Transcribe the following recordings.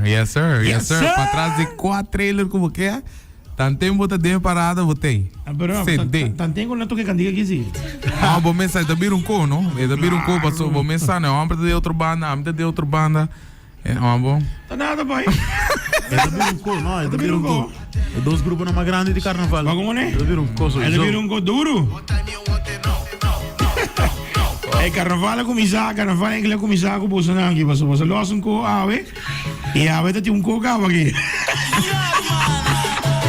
Yes, sir. Para trás de 4 trailers como que é. Tantem bota de parada botei. Pero tantem con la toque candiga que sí. Ah, bom mensagem, tá vir co, não? É vir co, passou bom mensagem, não, amper de outra banda, É, bom. Tá nada, pai. É de vir co. É dois grupos na mais grande de carnaval. Mas como né? É de vir co, É de vir co duro. É carnaval carnaval é que começar com Bolsonaro aqui, passou lost um co, e tá tem co cá aqui.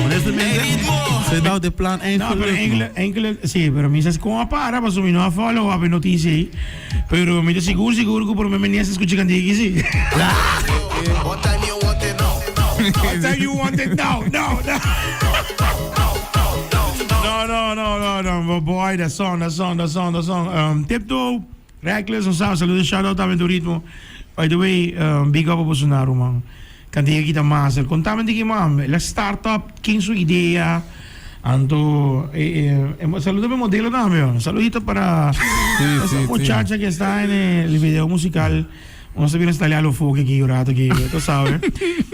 Honestamente, você dá o plano enkele, sí, pero me dices como para, pasó mi no follow up noticia ahí, pero me dice seguro que por me nias escucha candiga que sí. What time you want it now? What time you want it now? No, boy, that song. Tiptoe, Reckless, saludos, shout out a Ritmo. By the way, big up a Bolsonaro, man. Candiga kita master. Contamen di ma'am, la startup, quem sua ideia, ando, saludo mi modelo namin. Saludito para esa muchacha que está en el video musical. Uno se viene a estar a los foques aquí, rato aquí, tú sabes.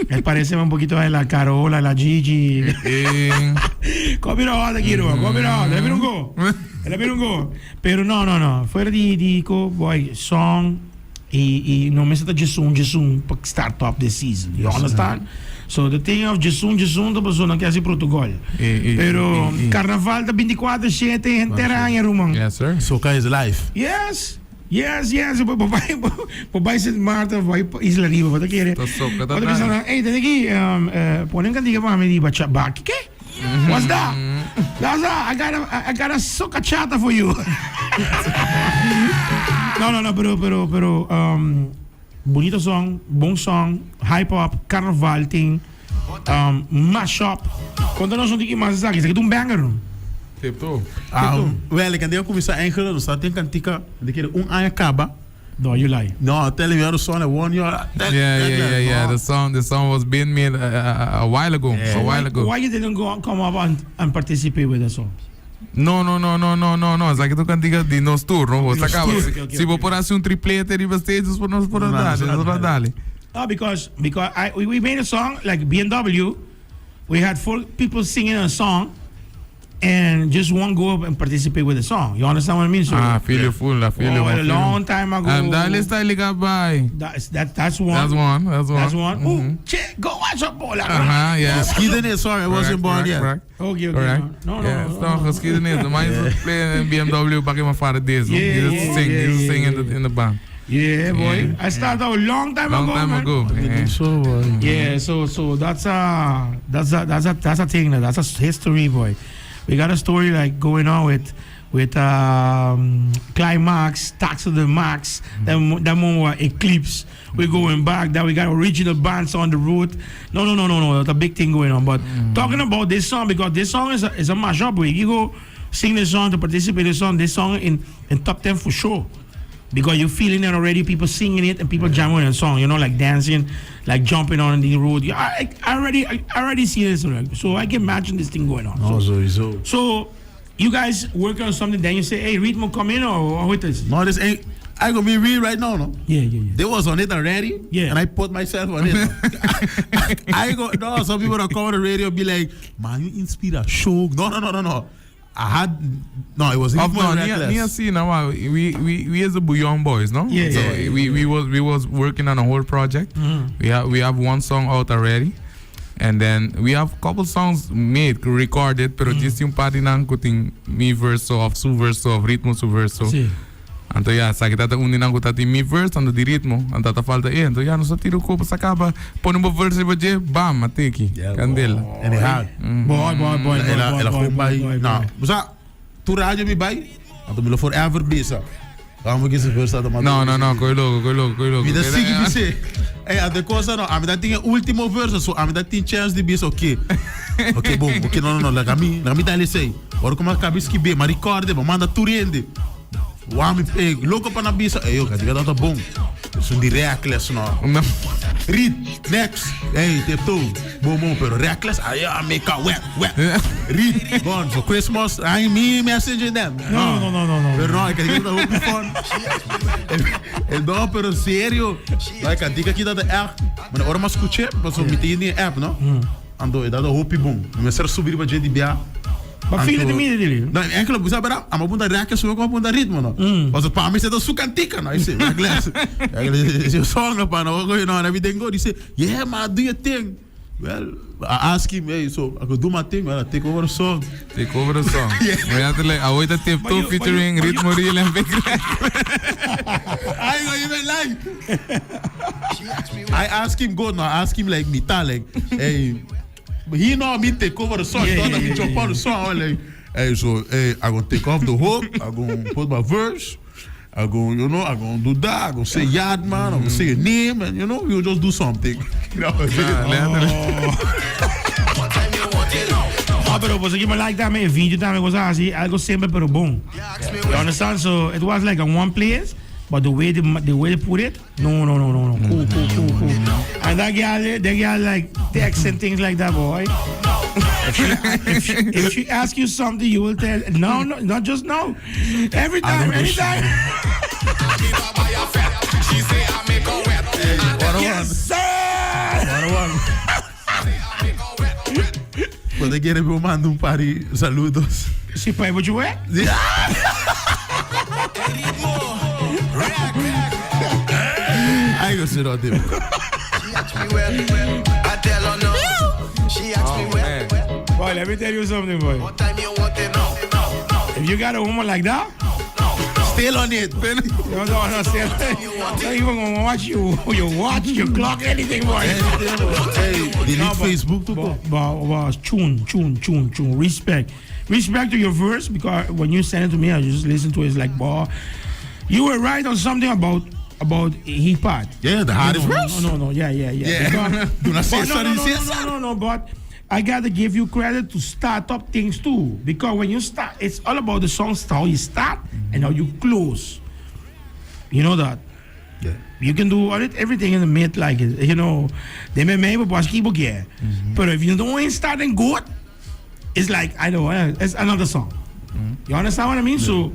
Él parece un poquito de la Carola, la Gigi. Copyright aquí, copyright. Le vieron go. Pero no. Fuera di dico, boy, song. Y no me está Jason start up this season. You understand? So the thing of Jason da persona que hace protocolo. Pero carnaval da 24/7 entera en Rumang. Yes, sir. Soca is life. Yes. Papai se Marta vai Isla Riva, wat quiere. Hey, dan aquí ponen candiga para me diba chabak. ¿Qué? What's that? I got a soca chata for you. No, pero bonito song, bon song, hype up, carnaval thing, mashup. Contanos un tiki más aqui, isso aqui é um banger. Tipo. Well, quando eu comecei a encher, só tem cantica de que ano acaba. No, you lie. No, tell me the song 1 year. Yeah. The song was being made a while ago. Yeah. Why you didn't come up and participate with the song? No. Sai que tu cantiga de nos turno, você acaba. Se vou por assim triplete de bastages por nós dar. No, because we made a song like BMW. We had 4 people singing a song, and just one go up and participate with the song. You understand what I mean? So, feel you full. A long time ago. Dale style by. That's one. That's one. Oh, check, go watch up, bola. Yeah. Geschiedenis, sorry, I wasn't born yet. Okay. No. Geschiedenis. The man is playing BMW back in my father days. He just sing in the band. Yeah, boy. I started a long time ago. Yeah. So that's a thing. That's a history, boy. We got a story like going on with Climax, Tax of the Max, that one Eclipse. We're going back. That we got original bands on the road. No. That's a big thing going on. But talking about this song, because this song is a mashup. You go sing this song to participate in this song in top 10 for sure. Because you're feeling it already, people singing it and people jamming on the song, like dancing, like jumping on the road. I already see this, so I can imagine this thing going on. So you guys work on something, then you say, hey, Ritmo, come in, or what is it? No, this ain't. I gonna be real right now, no? Yeah. They was on it already, and I put myself on it. Some people that come on the radio be like, man, you inspire show. No. It was Reckless. We as the Bouillon boys, no? Yeah. So we was working on a whole project. Mm-hmm. We have one song out already. And then we have a couple songs made, recorded, pero just yung party nang kuting mi verso of su verso of ritmo su verso. Sí. Anto sa kita ta unin ang kutati mi verse ando di ritmo, anta ta falta anto no sa tiro ko sa kaba, pon mo verse ba je, bam, mateki. Candela. And it had. Boy. Nou, busa tu radio mi bay, anto mi lo forever bisa. Vamos que se verse ata No, coi logo. Mi da sigi bise. A de cosa no, a mi da tinha último verse, so a mi da tinha chance de bisa, okay, bom, okay, no, like a mi da ele sei. Ora como acabis que be, mas recorde, manda tu rende. Wami louco para na bisa, eu, que diga tá bom. So die reckless no. Read next. Hey, tiptoe. Boom, pero reckless. I make a wet. Read gone for Christmas. I me messaging them. No. Pero no, ik heb dat ook niet van. En dan pero serio. Like ik denk dat de app. Maar de orma escuché, mas o meter in app, no? Ando, dat de hopi boom. Mas era subir para JDBA. Maar feel it immediately. Não, enkele busa bara, ama bunda rekke so ko bunda ritmo no. Was pa me se do sukantika no, I say, my glass. You song pa no, go no, everything go. He say, yeah, man, do your thing. Well, I ask him, hey, so I could do my thing, well, I take over the song. Take over the song. We have to like, I wait a tip two featuring Ritmo Real and Big I go even like. I ask him go now, I ask him like Mita, like, hey. But he know me take over the song. Don't let me jump on the song. I'm like, hey, so hey, I gonna take off the hook. I gonna put my verse. I gonna, I gonna do that. I gonna say yard man. I gonna say your name, and we'll just do something. Pero was ik me like that, man. Video time was así, algo simple pero boom. You understand? So it was like in one place. But the way they put it, no. Cool. And that girl like text and things like that, boy. if she asks you something, you will tell. No, not just no. Every time, anytime. She say I make her wet. Yes, sir. Quando quiere me manda un pari saludos. Si pai what you wear? I go sit on them. She asked me where. I tell her no. She asked me where. Boy, let me tell you something, boy. What time you want it now? If you got a woman like that, Still on it. you don't understand. Not even gonna watch you. You watch, you clock, anything, boy. Hey, delete Facebook too. But tune. Respect to your verse, because when you send it to me, I just listen to it. It's like, boy, you were right on something about hip hop. Yeah, the hardest verse. No. Yeah. Do not say sorry. No. But I gotta give you credit to start up things too, because when you start, it's all about the songs, how you start and how you close. You know that. Yeah. You can do everything in the mid, like they may maybe watch keyboard gear, but if you don't start and go, it's like I know it's another song. You understand what I mean? Yeah. So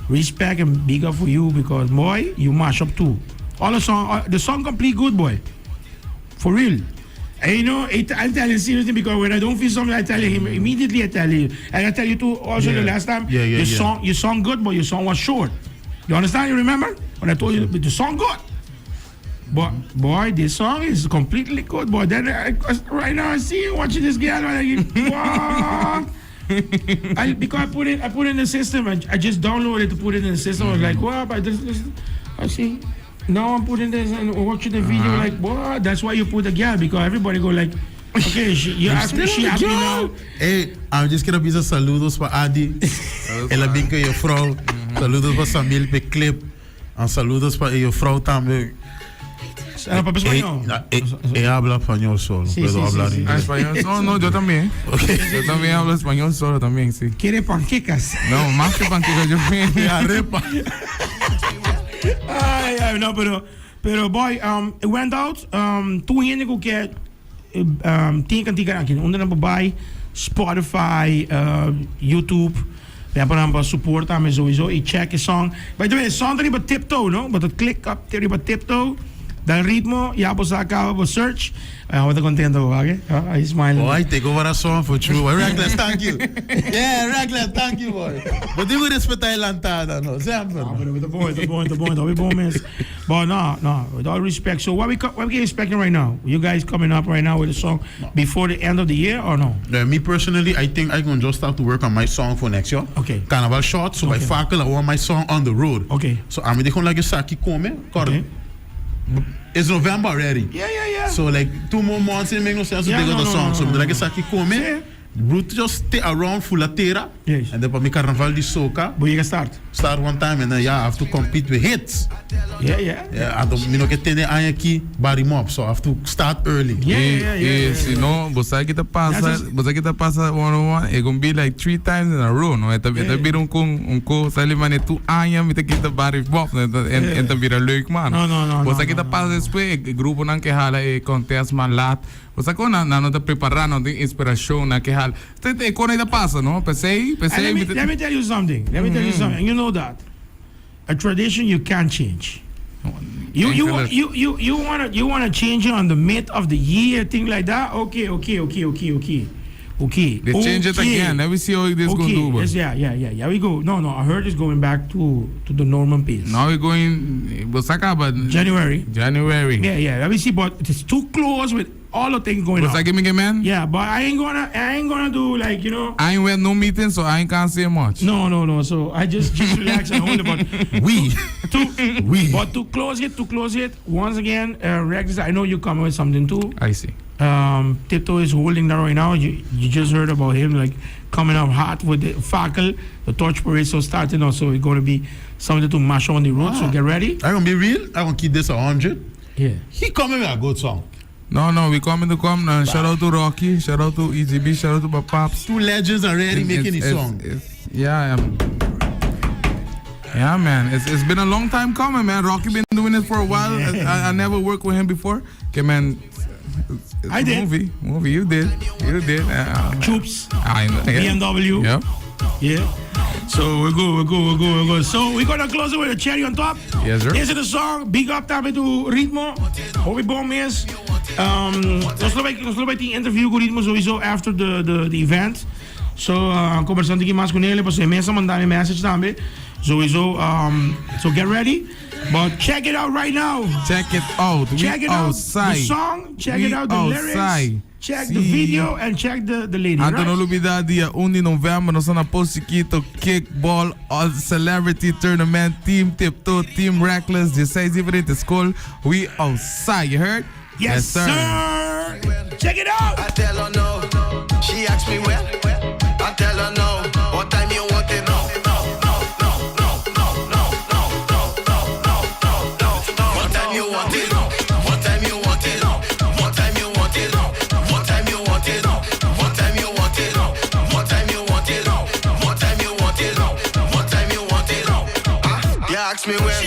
respect and big up for you, because boy, you mash up too. All the song complete good, boy, for real. And I tell you seriously, because when I don't feel something, I tell you immediately. I tell you, and I tell you too. Also, the last time, your song good, but your song was short. You understand? You remember when I told you the song good? But boy, this song is completely good, boy. Then right now I see you watching this girl, and wow. Because I put it in the system. I just downloaded it to put it in the system. I was like, wow, but this I see. Now I'm putting this and watching the video, like, wow, that's why you put the girl, because everybody go like, okay, she asked me now. Hey, I'm just gonna be saludos para Adi. Ela bem com a vrouw. Saludos para Samil pe clip. And saludos para a vrouw também. ¿Para español? Habla español solo. Puedo hablar inglés. Español solo, no, yo también. Okay. Yo también hablo español solo también, sí. ¿Quiere panquecas? No, más que panquecas, yo arepa. Ay, no, pero boy, it went out. Toen ging ik tiga aqui, onder een bij Spotify, YouTube. We hebben een support aan me sowieso. Ik check een song. By the way, song er niet tiptoe, no? Maar dat klik op, er niet tiptoe. Dan ritmo, ja, pues acá, pues search. What contento, ¿vale? I smile. Oh, I take over a song for true. Reckless, thank you. Yeah, Reckless, thank you, boy. But you respect the lantada, no? Sempre. No, but the point, we both miss. But no, with all respect. So what we expecting right now? You guys coming up right now with a song before the end of the year or no? Me personally, I think I'm going to just start to work on my song for next year. Okay. Carnaval short, so I fakel, I want my song on the road. Okay. So I'm going to like a saki come. Okay. It's November already. Yeah. So like 2 more months, it makes no sense to take out the song. So like a saki come. route just stay around Fulatera. Yes. And then for me carnaval di soca. But you can start. Start one time and then I have to compete with hits. Yeah. I don't me no get any ayaki body mob, so I have to start early. Yes, you know, but I get a pass 101, it gonna be like 3 times in a row, no? Het be un ko salimane 2 años met get a body mob en dan weer een leuk man. No. But I get a pass después, grupo nan que hala contest man lat. Pues ako na te preparando de inspiración na que hal. Te con ida pasa, no? Let me tell you something. You know that a tradition you can't change. You wanna change it on the mid of the year, thing like that. Okay. They change it again. Let me see how this gonna do. Yes, yeah. We go. No. I heard it's going back to the normal pace. Now we're going. January. Yeah. Let me see, but it's too close with all the things going on. Man? Yeah, but I ain't gonna do like, you know. I ain't went no meeting, so I ain't can't say much. No. So I just relax and hold it. But but to close it once again, Rex, I know you come with something too. I see. Tito is holding that right now. You just heard about him like coming up hot with the fakel, the torch parade. So starting also, it's going to be something to mash on the road. So get ready. I'm gonna be real. I'm gonna keep this 100. Yeah. He coming with a good song. No, we coming to come. Shout out to Rocky, shout out to EGB, shout out to my pops. 2 legends already making his song. Yeah, man. It's been a long time coming, man. Rocky been doing it for a while. I never worked with him before. Okay, man. I did. Movie. You did. Troops. I know. BMW. Yep. Yeah. So we're good. So we're gonna close it with a cherry on top. Yes, sir. Is it a song? Big up tabi to Ritmo. Hoe bom is. Nós vamos ter interview com o Ritmo sowieso after the event. So conversando aqui mais com ele, para você mesmo mandar uma message também. Sowieso. So get ready. But check it out right now. Check it out. Check it out. The song. Check it out. The lyrics. Check the video and check the lady. Anton olvidar dia 1 de novembro nós na Posiquito Kickball All Celebrity Tournament Team Tiptoe Team Reckless 16 diferentes school. We outside. You heard? Yes, sir. Check it out. I tell her no. She asks me when. I tell her no. What time you want it? No. What time you want it? What time you want it? What time you want it? What time you want it? What time you want it? What time you want it? What time you want it? What time you want it? You ask me when.